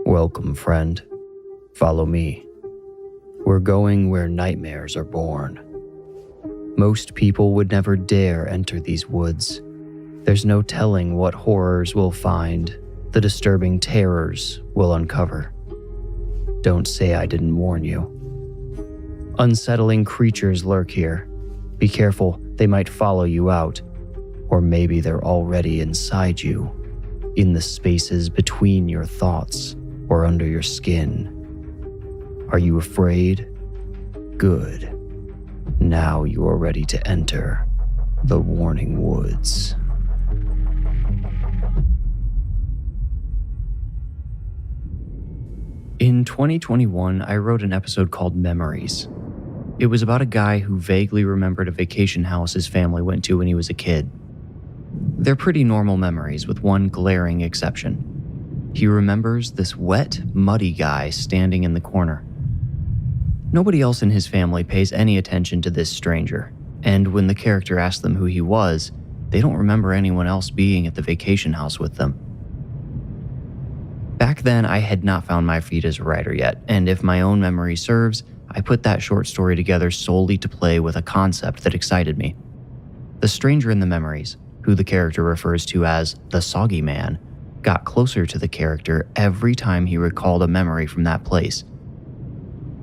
Welcome, friend. Follow me. We're going where nightmares are born. Most people would never dare enter these woods. There's no telling what horrors we'll find, the disturbing terrors we'll uncover. Don't say I didn't warn you. Unsettling creatures lurk here. Be careful, they might follow you out. Or maybe they're already inside you, in the spaces between your thoughts or under your skin. Are you afraid? Good. Now you are ready to enter the Warning Woods. In 2021, I wrote an episode called Memories. It was about a guy who vaguely remembered a vacation house his family went to when he was a kid. They're pretty normal memories, with one glaring exception. He remembers this wet, muddy guy standing in the corner. Nobody else in his family pays any attention to this stranger, and when the character asks them who he was, they don't remember anyone else being at the vacation house with them. Back then, I had not found my feet as a writer yet, and if my own memory serves, I put that short story together solely to play with a concept that excited me. The stranger in the memories, who the character refers to as the Soggy Man, got closer to the character every time he recalled a memory from that place.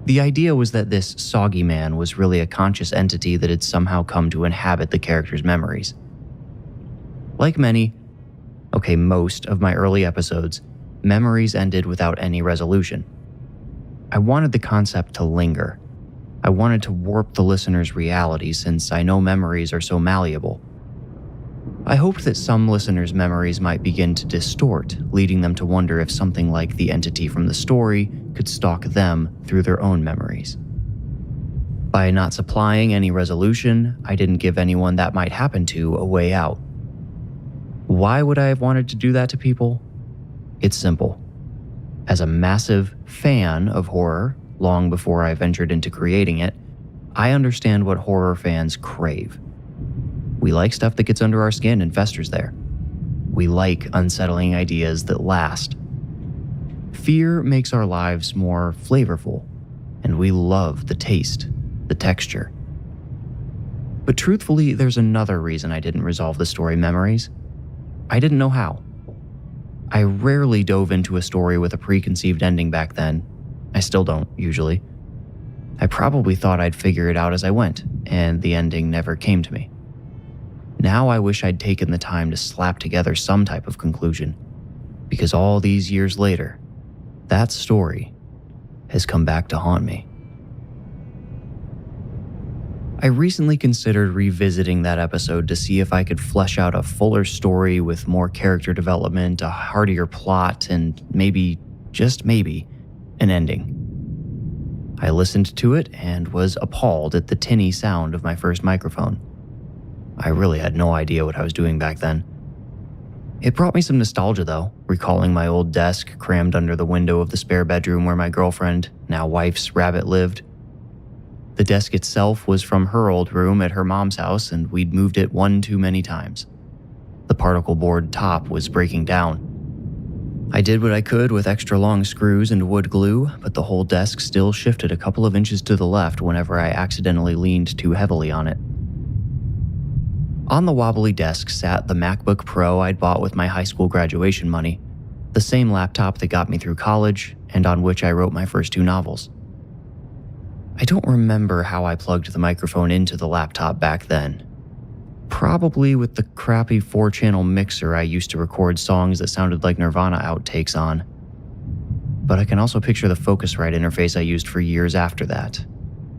The idea was that this Soggy Man was really a conscious entity that had somehow come to inhabit the character's memories. Like most of my early episodes, memories ended without any resolution. I wanted the concept to linger. I wanted to warp the listener's reality since I know memories are so malleable. I hoped that some listeners' memories might begin to distort, leading them to wonder if something like the entity from the story could stalk them through their own memories. By not supplying any resolution, I didn't give anyone that might happen to a way out. Why would I have wanted to do that to people? It's simple. As a massive fan of horror, long before I ventured into creating it, I understand what horror fans crave. We like stuff that gets under our skin and festers there. We like unsettling ideas that last. Fear makes our lives more flavorful, and we love the taste, the texture. But truthfully, there's another reason I didn't resolve the story Memories. I didn't know how. I rarely dove into a story with a preconceived ending back then. I still don't, usually. I probably thought I'd figure it out as I went, and the ending never came to me. Now I wish I'd taken the time to slap together some type of conclusion, because all these years later, that story has come back to haunt me. I recently considered revisiting that episode to see if I could flesh out a fuller story with more character development, a heartier plot, and maybe, just maybe, an ending. I listened to it and was appalled at the tinny sound of my first microphone. I really had no idea what I was doing back then. It brought me some nostalgia though, recalling my old desk crammed under the window of the spare bedroom where my girlfriend, now wife's rabbit, lived. The desk itself was from her old room at her mom's house, and we'd moved it one too many times. The particle board top was breaking down. I did what I could with extra long screws and wood glue, but the whole desk still shifted a couple of inches to the left whenever I accidentally leaned too heavily on it. On the wobbly desk sat the MacBook Pro I'd bought with my high school graduation money, the same laptop that got me through college and on which I wrote my first 2 novels. I don't remember how I plugged the microphone into the laptop back then. Probably with the crappy 4-channel mixer I used to record songs that sounded like Nirvana outtakes on. But I can also picture the Focusrite interface I used for years after that.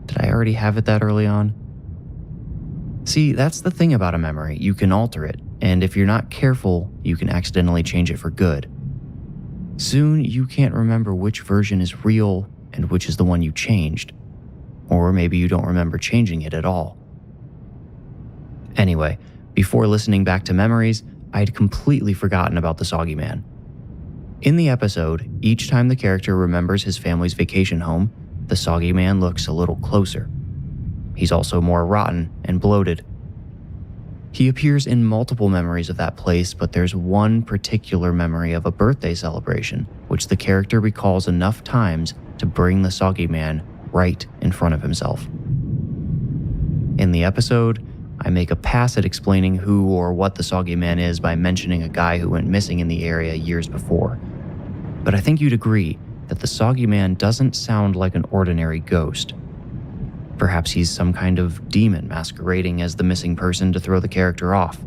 Did I already have it that early on? See, that's the thing about a memory. You can alter it, and if you're not careful, you can accidentally change it for good. Soon, you can't remember which version is real and which is the one you changed. Or maybe you don't remember changing it at all. Anyway, before listening back to Memories, I'd completely forgotten about the Soggy Man. In the episode, each time the character remembers his family's vacation home, the Soggy Man looks a little closer. He's also more rotten and bloated. He appears in multiple memories of that place, but there's one particular memory of a birthday celebration, which the character recalls enough times to bring the Soggy Man right in front of himself. In the episode, I make a pass at explaining who or what the Soggy Man is by mentioning a guy who went missing in the area years before. But I think you'd agree that the Soggy Man doesn't sound like an ordinary ghost. Perhaps he's some kind of demon masquerading as the missing person to throw the character off.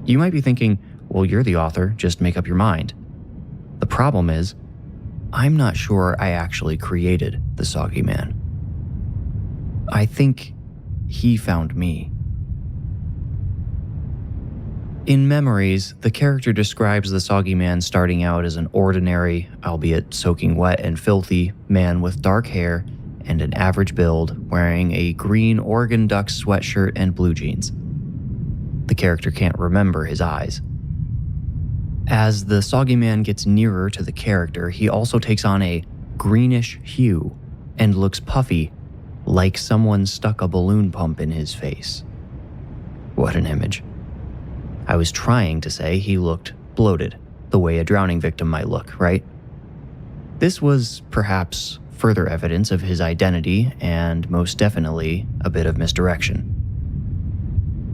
You might be thinking, well, you're the author, just make up your mind. The problem is, I'm not sure I actually created the Soggy Man. I think he found me. In Memories, the character describes the Soggy Man starting out as an ordinary, albeit soaking wet and filthy, man with dark hair and an average build, wearing a green Oregon Ducks sweatshirt and blue jeans. The character can't remember his eyes. As the Soggy Man gets nearer to the character, he also takes on a greenish hue and looks puffy, like someone stuck a balloon pump in his face. What an image. I was trying to say he looked bloated, the way a drowning victim might look, right? This was perhaps further evidence of his identity and most definitely a bit of misdirection.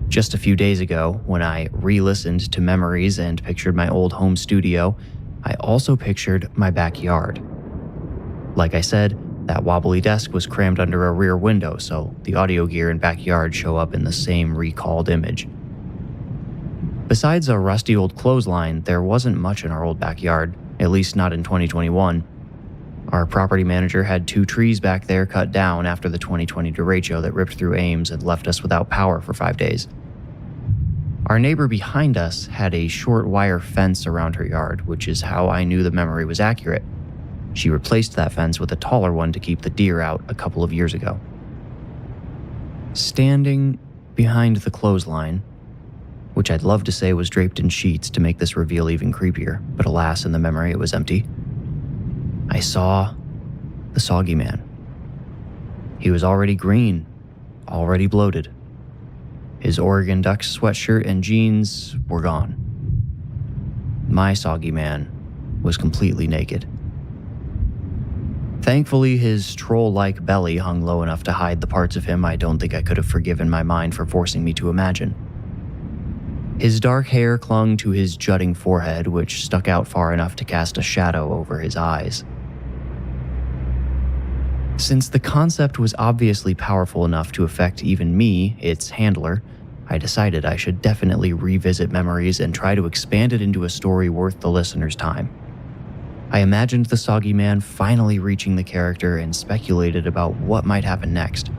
Just a few days ago, when I re-listened to Memories and pictured my old home studio, I also pictured my backyard. Like I said, that wobbly desk was crammed under a rear window, so the audio gear and backyard show up in the same recalled image. Besides a rusty old clothesline, there wasn't much in our old backyard, at least not in 2021. Our property manager had 2 trees back there cut down after the 2020 derecho that ripped through Ames and left us without power for 5 days. Our neighbor behind us had a short wire fence around her yard, which is how I knew the memory was accurate. She replaced that fence with a taller one to keep the deer out a couple of years ago. Standing behind the clothesline, which I'd love to say was draped in sheets to make this reveal even creepier, but alas, in the memory it was empty, I saw the Soggy Man. He was already green, already bloated. His Oregon Ducks sweatshirt and jeans were gone. My Soggy Man was completely naked. Thankfully, his troll-like belly hung low enough to hide the parts of him I don't think I could have forgiven my mind for forcing me to imagine. His dark hair clung to his jutting forehead, which stuck out far enough to cast a shadow over his eyes. Since the concept was obviously powerful enough to affect even me, its handler, I decided I should definitely revisit Memories and try to expand it into a story worth the listener's time. I imagined the Soggy Man finally reaching the character and speculated about what might happen next.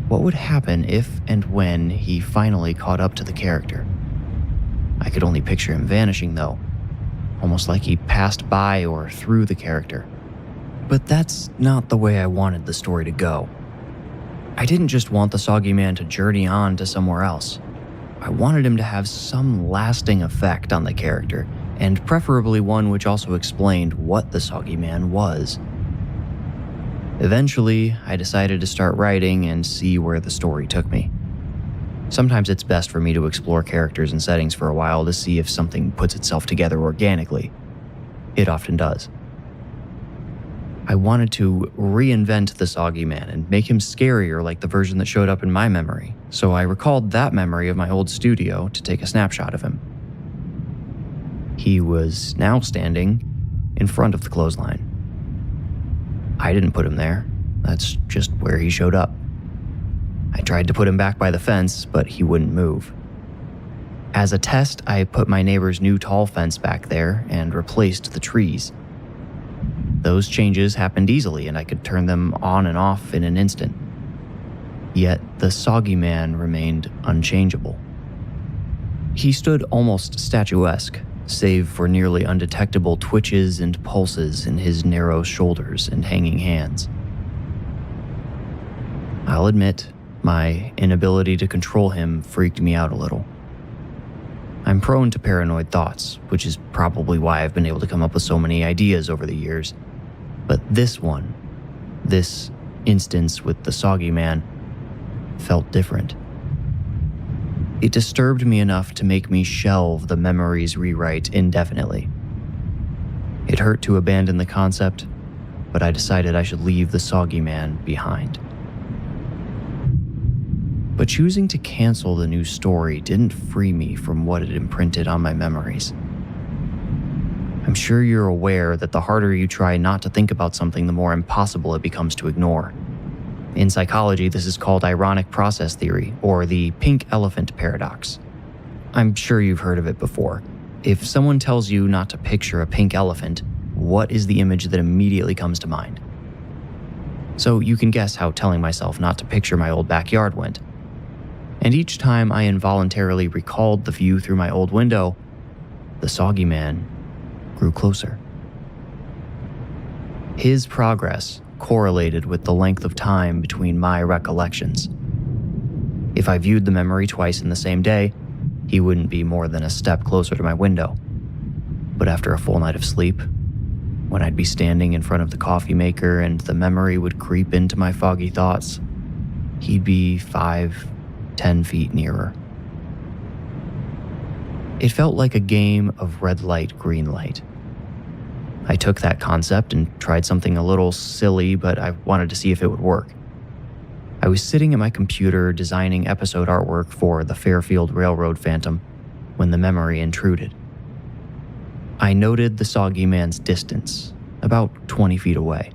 What would happen if and when he finally caught up to the character? I could only picture him vanishing, though, almost like he passed by or through the character. But that's not the way I wanted the story to go. I didn't just want the Soggy Man to journey on to somewhere else. I wanted him to have some lasting effect on the character, and preferably one which also explained what the Soggy Man was. Eventually, I decided to start writing and see where the story took me. Sometimes it's best for me to explore characters and settings for a while to see if something puts itself together organically. It often does. I wanted to reinvent the Soggy Man and make him scarier like the version that showed up in my memory, so I recalled that memory of my old studio to take a snapshot of him. He was now standing in front of the clothesline. I didn't put him there. That's just where he showed up. I tried to put him back by the fence, but he wouldn't move. As a test, I put my neighbor's new tall fence back there and replaced the trees. Those changes happened easily, and I could turn them on and off in an instant. Yet the Soggy Man remained unchangeable. He stood almost statuesque, save for nearly undetectable twitches and pulses in his narrow shoulders and hanging hands. I'll admit, my inability to control him freaked me out a little. I'm prone to paranoid thoughts, which is probably why I've been able to come up with so many ideas over the years. But this one, this instance with the Soggy Man, felt different. It disturbed me enough to make me shelve the memories rewrite indefinitely. It hurt to abandon the concept, but I decided I should leave the Soggy Man behind. But choosing to cancel the new story didn't free me from what it imprinted on my memories. I'm sure you're aware that the harder you try not to think about something, the more impossible it becomes to ignore. In psychology, this is called ironic process theory, or the pink elephant paradox. I'm sure you've heard of it before. If someone tells you not to picture a pink elephant, what is the image that immediately comes to mind? So you can guess how telling myself not to picture my old backyard went. And each time I involuntarily recalled the view through my old window, the Soggy Man grew closer. His progress correlated with the length of time between my recollections. If I viewed the memory twice in the same day, he wouldn't be more than a step closer to my window. But after a full night of sleep, when I'd be standing in front of the coffee maker and the memory would creep into my foggy thoughts, he'd be 5-10 feet nearer. It felt like a game of red light, green light. I took that concept and tried something a little silly, but I wanted to see if it would work. I was sitting at my computer designing episode artwork for the Fairfield Railroad Phantom when the memory intruded. I noted the Soggy Man's distance, about 20 feet away.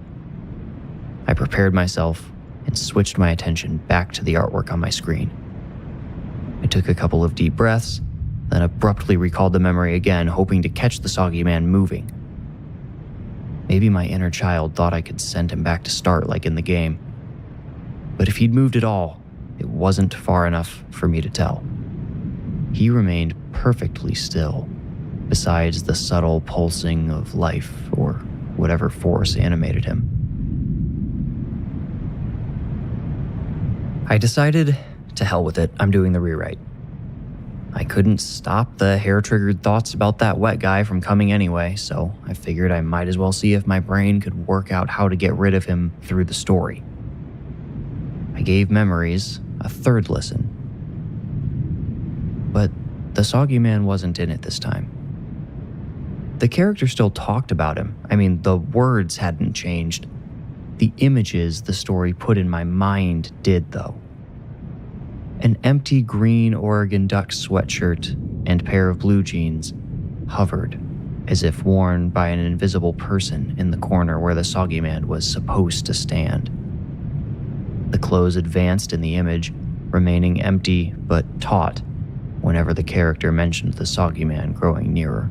I prepared myself and switched my attention back to the artwork on my screen. I took a couple of deep breaths, then abruptly recalled the memory again, hoping to catch the Soggy Man moving. Maybe my inner child thought I could send him back to start like in the game. But if he'd moved at all, it wasn't far enough for me to tell. He remained perfectly still, besides the subtle pulsing of life or whatever force animated him. I decided, to hell with it, I'm doing the rewrite. I couldn't stop the hair-triggered thoughts about that wet guy from coming anyway, so I figured I might as well see if my brain could work out how to get rid of him through the story. I gave memories a third listen. But the Soggy Man wasn't in it this time. The character still talked about him. I mean, the words hadn't changed. The images the story put in my mind did, though. An empty green Oregon Duck sweatshirt and pair of blue jeans hovered as if worn by an invisible person in the corner where the Soggy Man was supposed to stand. The clothes advanced in the image, remaining empty but taut whenever the character mentioned the Soggy Man growing nearer.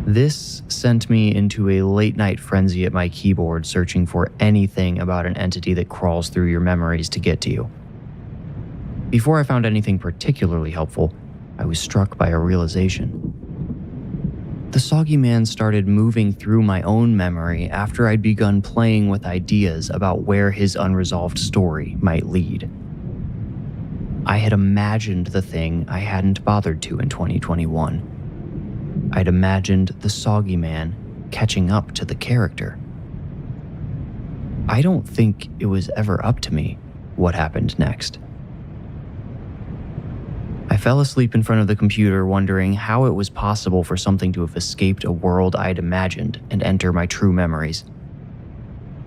This sent me into a late-night frenzy at my keyboard, searching for anything about an entity that crawls through your memories to get to you. Before I found anything particularly helpful, I was struck by a realization. The Soggy Man started moving through my own memory after I'd begun playing with ideas about where his unresolved story might lead. I had imagined the thing I hadn't bothered to in 2021. I'd imagined the Soggy Man catching up to the character. I don't think it was ever up to me what happened next. I fell asleep in front of the computer, wondering how it was possible for something to have escaped a world I'd imagined and enter my true memories.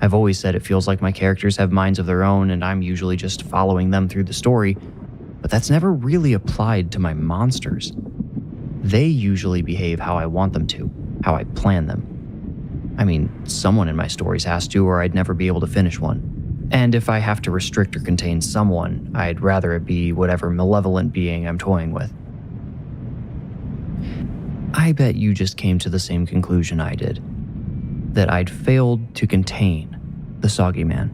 I've always said it feels like my characters have minds of their own and I'm usually just following them through the story, but that's never really applied to my monsters. They usually behave how I want them to, how I plan them. I mean, someone in my stories has to, or I'd never be able to finish one. And if I have to restrict or contain someone, I'd rather it be whatever malevolent being I'm toying with. I bet you just came to the same conclusion I did, that I'd failed to contain the Soggy Man.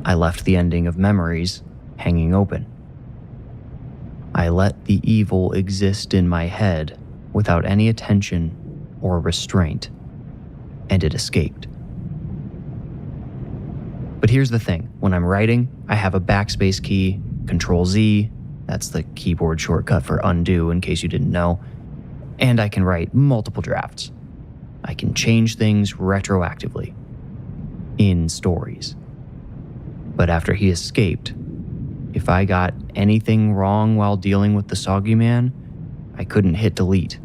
I left the ending of Memories hanging open. I let the evil exist in my head without any attention or restraint, and it escaped. But here's the thing, when I'm writing, I have a backspace key, Control-Z, that's the keyboard shortcut for undo in case you didn't know, and I can write multiple drafts. I can change things retroactively, in stories. But after he escaped, If I got anything wrong while dealing with the Soggy Man, I couldn't hit delete.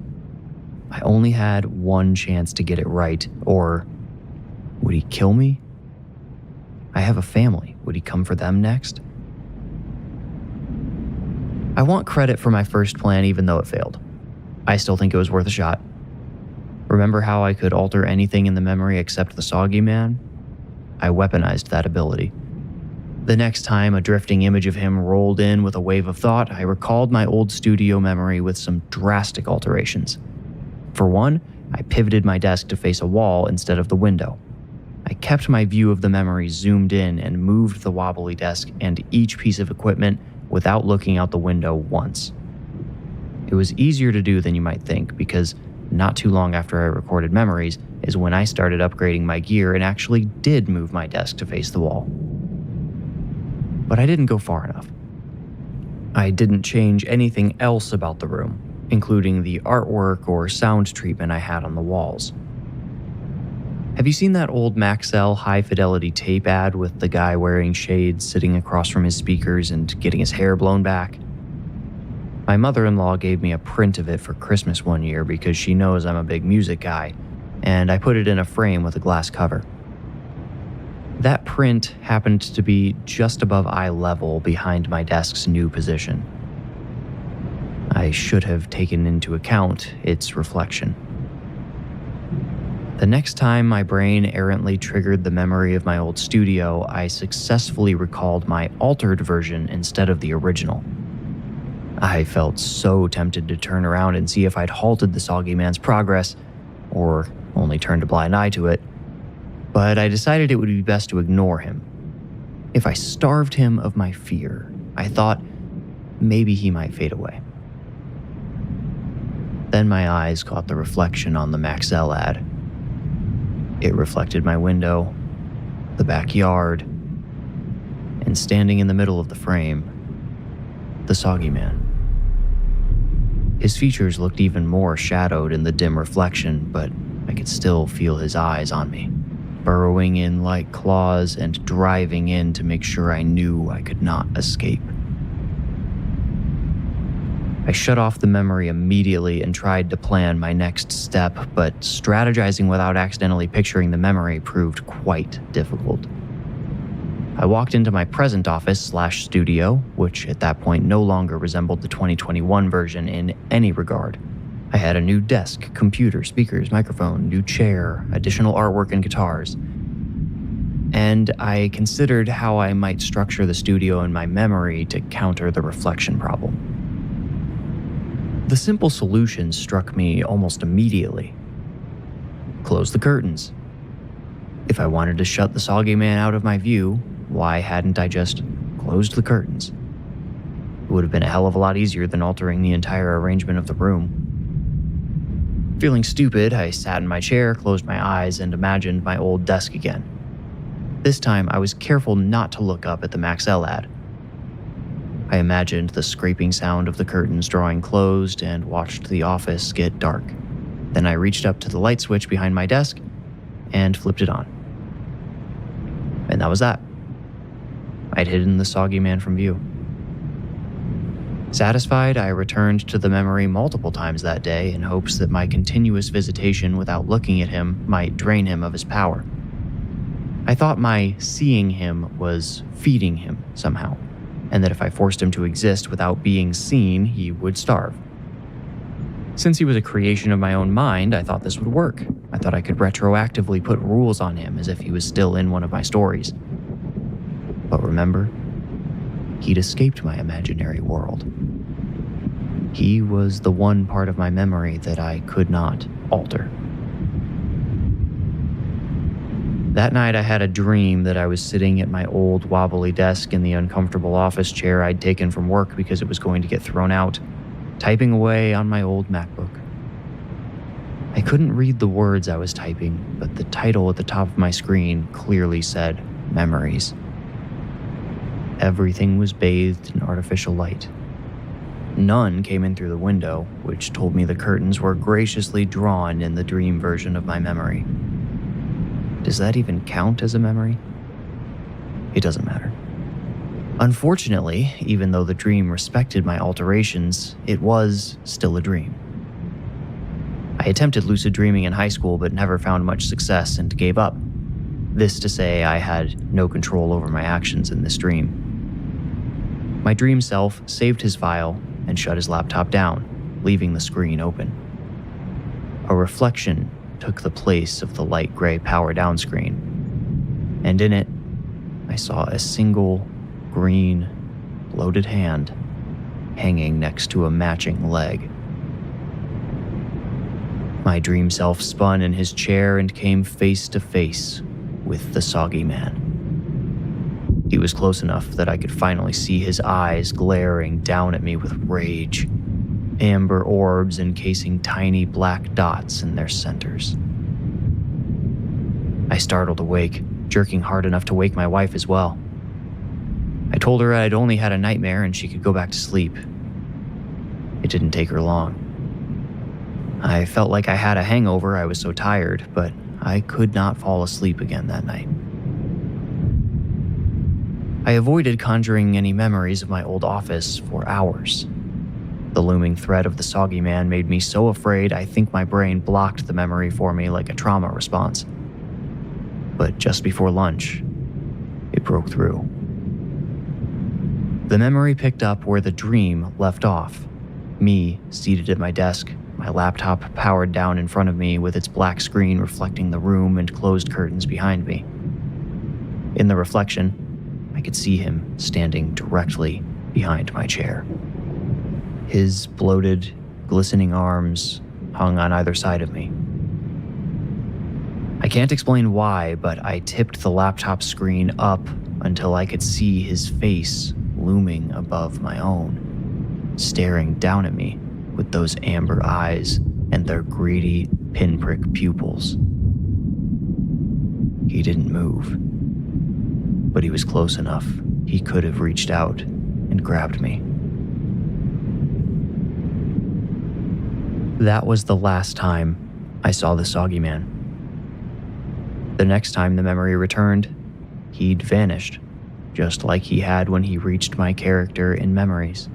I only had one chance to get it right, or would he kill me? I have a family. Would he come for them next? I want credit for my first plan even though it failed. I still think it was worth a shot. Remember how I could alter anything in the memory except the Soggy Man? I weaponized that ability. The next time a drifting image of him rolled in with a wave of thought, I recalled my old studio memory with some drastic alterations. For one, I pivoted my desk to face a wall instead of the window. I kept my view of the memory zoomed in and moved the wobbly desk and each piece of equipment without looking out the window once. It was easier to do than you might think because not too long after I recorded memories is when I started upgrading my gear and actually did move my desk to face the wall. But I didn't go far enough. I didn't change anything else about the room, including the artwork or sound treatment I had on the walls. Have you seen that old Maxell high-fidelity tape ad with the guy wearing shades sitting across from his speakers and getting his hair blown back? My mother-in-law gave me a print of it for Christmas one year because she knows I'm a big music guy, and I put it in a frame with a glass cover. That print happened to be just above eye level behind my desk's new position. I should have taken into account its reflection. The next time my brain errantly triggered the memory of my old studio, I successfully recalled my altered version instead of the original. I felt so tempted to turn around and see if I'd halted the Soggy Man's progress, or only turned a blind eye to it, but I decided it would be best to ignore him. If I starved him of my fear, I thought maybe he might fade away. Then my eyes caught the reflection on the Maxell ad. It reflected my window, the backyard, and standing in the middle of the frame, the Soggy Man. His features looked even more shadowed in the dim reflection, but I could still feel his eyes on me, burrowing in like claws and driving in to make sure I knew I could not escape. I shut off the memory immediately and tried to plan my next step, but strategizing without accidentally picturing the memory proved quite difficult. I walked into my present office/studio, which at that point no longer resembled the 2021 version in any regard. I had a new desk, computer, speakers, microphone, new chair, additional artwork and guitars. And I considered how I might structure the studio in my memory to counter the reflection problem. The simple solution struck me almost immediately. Close the curtains. If I wanted to shut the Soggy Man out of my view, why hadn't I just closed the curtains? It would have been a hell of a lot easier than altering the entire arrangement of the room. Feeling stupid, I sat in my chair, closed my eyes, and imagined my old desk again. This time, I was careful not to look up at the Maxell ad. I imagined the scraping sound of the curtains drawing closed and watched the office get dark. Then I reached up to the light switch behind my desk and flipped it on. And that was that. I'd hidden the Soggy Man from view. Satisfied, I returned to the memory multiple times that day in hopes that my continuous visitation without looking at him might drain him of his power. I thought my seeing him was feeding him somehow, and that if I forced him to exist without being seen, he would starve. Since he was a creation of my own mind, I thought this would work. I thought I could retroactively put rules on him as if he was still in one of my stories. But remember, he'd escaped my imaginary world. He was the one part of my memory that I could not alter. That night I had a dream that I was sitting at my old wobbly desk in the uncomfortable office chair I'd taken from work because it was going to get thrown out, typing away on my old MacBook. I couldn't read the words I was typing, but the title at the top of my screen clearly said Memories. Everything was bathed in artificial light. None came in through the window, which told me the curtains were graciously drawn in the dream version of my memory. Does that even count as a memory? It doesn't matter. Unfortunately, even though the dream respected my alterations, it was still a dream. I attempted lucid dreaming in high school but never found much success and gave up. This to say I had no control over my actions in this dream. My dream self saved his file and shut his laptop down, leaving the screen open. A reflection took the place of the light gray power down screen, and in it, I saw a single green, bloated hand hanging next to a matching leg. My dream self spun in his chair and came face to face with the Soggy Man. He was close enough that I could finally see his eyes glaring down at me with rage, amber orbs encasing tiny black dots in their centers. I startled awake, jerking hard enough to wake my wife as well. I told her I'd only had a nightmare and she could go back to sleep. It didn't take her long. I felt like I had a hangover, I was so tired, but I could not fall asleep again that night. I avoided conjuring any memories of my old office for hours. The looming threat of the Soggy Man made me so afraid I think my brain blocked the memory for me like a trauma response. But just before lunch, it broke through. The memory picked up where the dream left off. Me, seated at my desk, my laptop powered down in front of me with its black screen reflecting the room and closed curtains behind me. In the reflection, I could see him standing directly behind my chair. His bloated, glistening arms hung on either side of me. I can't explain why, but I tipped the laptop screen up until I could see his face looming above my own, staring down at me with those amber eyes and their greedy, pinprick pupils. He didn't move, but he was close enough he could have reached out and grabbed me. That was the last time I saw the Soggy Man. The next time the memory returned, he'd vanished, just like he had when he reached my character in memories.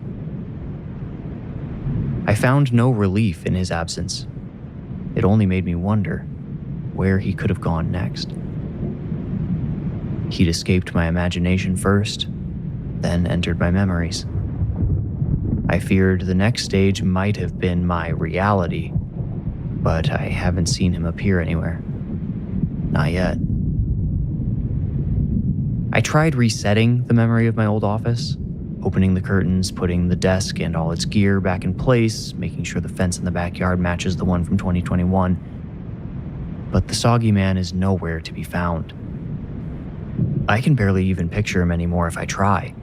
I found no relief in his absence. It only made me wonder where he could have gone next. He'd escaped my imagination first, then entered my memories. I feared the next stage might have been my reality, but I haven't seen him appear anywhere. Not yet. I tried resetting the memory of my old office, opening the curtains, putting the desk and all its gear back in place, making sure the fence in the backyard matches the one from 2021. But the Soggy Man is nowhere to be found. I can barely even picture him anymore if I try.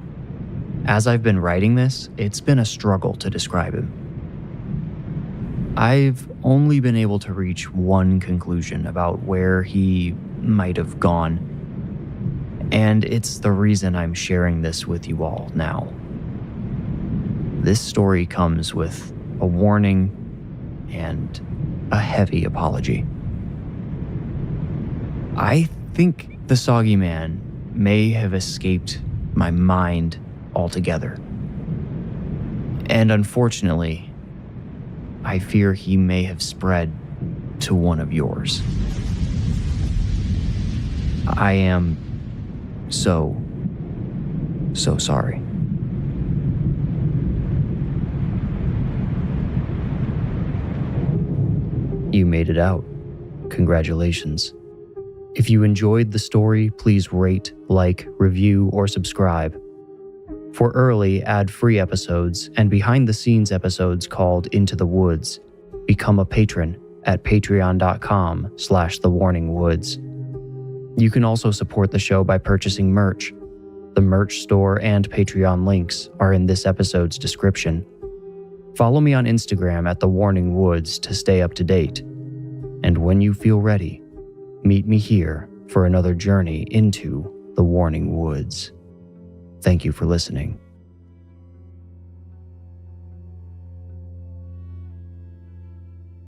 As I've been writing this, it's been a struggle to describe him. I've only been able to reach one conclusion about where he might have gone, and it's the reason I'm sharing this with you all now. This story comes with a warning and a heavy apology. I think the Soggy Man may have escaped my mind altogether. And unfortunately, I fear he may have spread to one of yours. I am so sorry. You made it out. Congratulations. If you enjoyed the story, please rate, like, review, or subscribe. For early, ad-free episodes and behind-the-scenes episodes called Into the Woods, become a patron at patreon.com/thewarningwoods. You can also support the show by purchasing merch. The merch store and Patreon links are in this episode's description. Follow me on Instagram at The Warning Woods to stay up to date. And when you feel ready, meet me here for another journey into the Warning Woods. Thank you for listening.